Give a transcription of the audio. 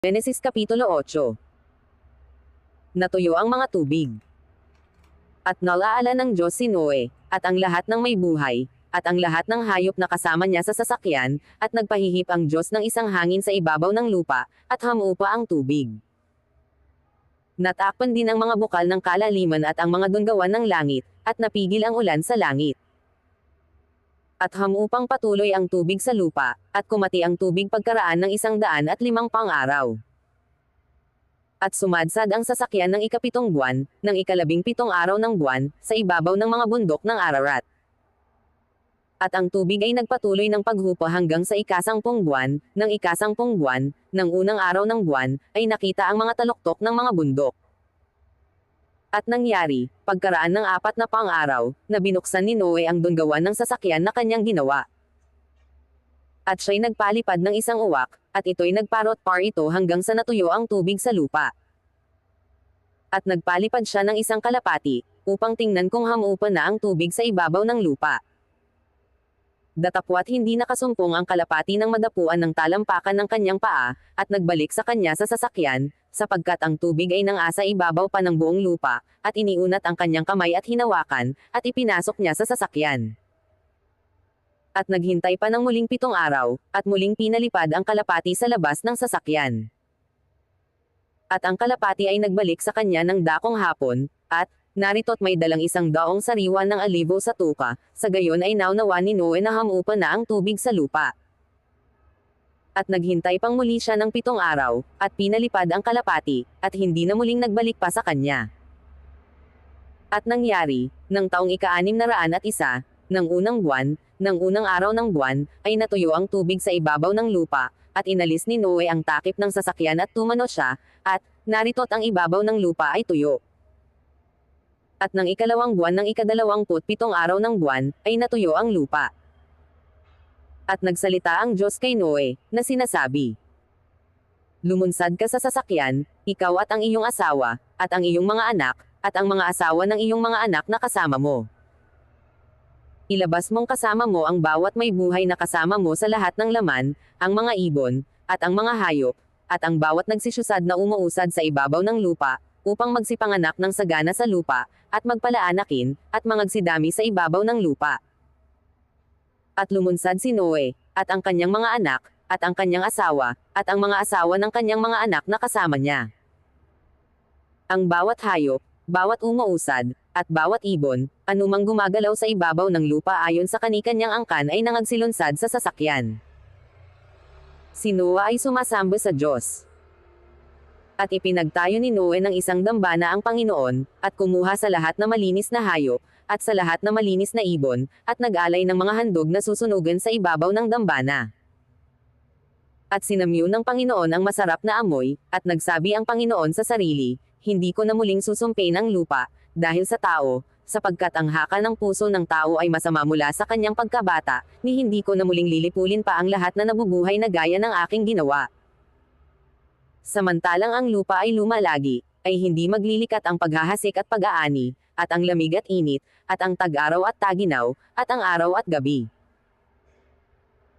Genesis Kapitulo 8. Natuyo ang mga tubig. At nalaala ng Diyos si Noe, at ang lahat ng may buhay, at ang lahat ng hayop na kasama niya sa sasakyan, at nagpahihip ang Diyos ng isang hangin sa ibabaw ng lupa, at hamupa ang tubig. Natakpan din ang mga bukal ng kalaliman at ang mga dunggawan ng langit, at napigil ang ulan sa langit. At hamupang patuloy ang tubig sa lupa, at kumati ang tubig pagkaraan ng 105 araw. At sumadsad ang sasakyan ng ikapitong buwan, ng 17 araw ng buwan, sa ibabaw ng mga bundok ng Ararat. At ang tubig ay nagpatuloy ng paghupa hanggang sa 10 buwan, ng 10 buwan, ng unang araw ng buwan, ay nakita ang mga taluktok ng mga bundok. At nangyari, pagkaraan ng 4 na pang-araw, na binuksan ni Noe ang dunggawan ng sasakyan na kanyang ginawa. At siya'y nagpalipad ng isang uwak, at ito'y nagparot-par ito hanggang sa natuyo ang tubig sa lupa. At nagpalipad siya ng isang kalapati, upang tingnan kung hamupa na ang tubig sa ibabaw ng lupa. Datapwat hindi nakasumpong ang kalapati ng madapuan ng talampakan ng kanyang paa, at nagbalik sa kanya sa sasakyan, sapagkat ang tubig ay nangasa ibabaw pa ng buong lupa, at iniunat ang kanyang kamay at hinawakan, at ipinasok niya sa sasakyan. At naghintay pa ng muling 7 araw, at muling pinalipad ang kalapati sa labas ng sasakyan. At ang kalapati ay nagbalik sa kanya ng dakong hapon, at, narito't may dalang 100 sariwa ng alibo sa tuka, sa gayon ay naunawa ni Noe na hamupa na ang tubig sa lupa. At naghintay pang muli siya ng 7 araw, at pinalipad ang kalapati, at hindi na muling nagbalik pa sa kanya. At nangyari, ng taong ika-601, ng unang buwan, ng unang araw ng buwan, ay natuyo ang tubig sa ibabaw ng lupa, at inalis ni Noe ang takip ng sasakyan at tumano siya, at, narito't ang ibabaw ng lupa ay tuyo. At ng 2 buwan ng 27 araw ng buwan, ay natuyo ang lupa. At nagsalita ang Diyos kay Noe, na sinasabi, "Lumunsad ka sa sasakyan, ikaw at ang iyong asawa, at ang iyong mga anak, at ang mga asawa ng iyong mga anak na kasama mo. Ilabas mong kasama mo ang bawat may buhay na kasama mo sa lahat ng laman, ang mga ibon, at ang mga hayop, at ang bawat nagsisyusad na umuusad sa ibabaw ng lupa, upang magsipanganak ng sagana sa lupa, at magpalaanakin, at mangagsidami sa ibabaw ng lupa." At lumunsad si Noe, at ang kanyang mga anak, at ang kanyang asawa, at ang mga asawa ng kanyang mga anak na kasama niya. Ang bawat hayop, bawat umuusad, at bawat ibon, anumang gumagalaw sa ibabaw ng lupa ayon sa kani-kanyang angkan ay nangagsilunsad sa sasakyan. Si Noa ay sumasamba sa Diyos. At ipinagtayo ni Noe ng isang dambana ang Panginoon, at kumuha sa lahat na malinis na hayop, at sa lahat na malinis na ibon, at nag-alay ng mga handog na susunugan sa ibabaw ng dambana. At sinamyo ng Panginoon ang masarap na amoy, at nagsabi ang Panginoon sa sarili, "Hindi ko na muling susumpin ang lupa, dahil sa tao, sapagkat ang haka ng puso ng tao ay masama mula sa kanyang pagkabata, ni hindi ko na muling lilipulin pa ang lahat na nabubuhay na gaya ng aking ginawa." Samantalang ang lupa ay lumalagi, ay hindi maglilikat ang paghahasik at pag-aani, at ang lamig at init, at ang tag-araw at taginaw, at ang araw at gabi.